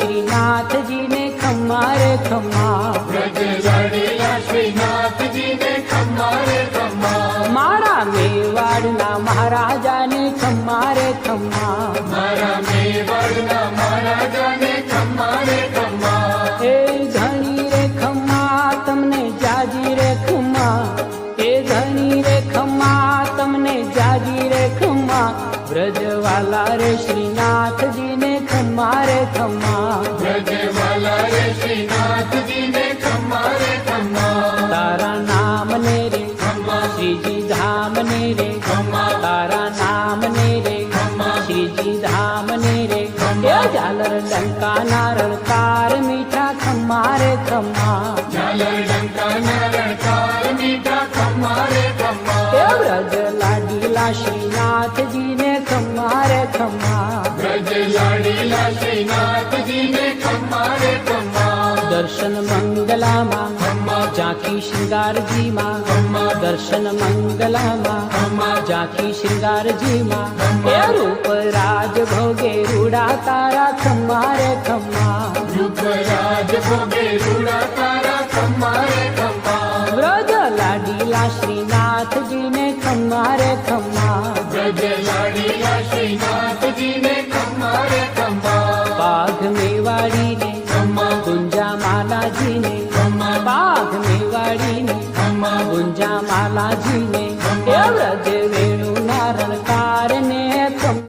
श्रीनाथ जी ने खम्मा रे खम्मा, व्रज लाडेला श्रीनाथ जी ने खम्मा रे खम्मा, मारा मेवाड़ना महाराजा ने खम्मा रे खम्मा, मारा मेवाड़ना महाराजा ने खम्मा रे खम्मा, ए धनी रे खम्मा तमने जाजी रे खम्मा, ए धनी रे खम्मा तमने जाजी रे खम्मा, ब्रजवाला रे श्रीनाथ जी ने खम्मा रे खम्मा, व्रज वाला रे श्रीनाथ जी ने खम्मा रे खम्मा, तारा नाम ने रे खम्मा श्रीजी धाम ने रे, खम्मा तारा नाम ने रे खम्मा श्रीजी धाम ने रे, ये झालर डंका नारळ तार मीठा खम्मा रे खम्मा, झालर डंका नारळ तार मीठा खम्मा रे खम्मा, ये ब्रज लाडीला श्रीनाथ जी ने खम्मा रे खम्मा, ब्रज लाडीला श्रीनाथ जी ने खम्मा रे खम्मा, दर्शन मंगला माँ खम्मा झांकी श्रृंगार जी माँ, खम्मा दर्शन मंगला माँ खम्मा झांकी श्रृंगार जी माँ, खम्मा ये रूप राज भोगे रूड़ा तारा खम्मा रे खम्मा, रूप राज भोगे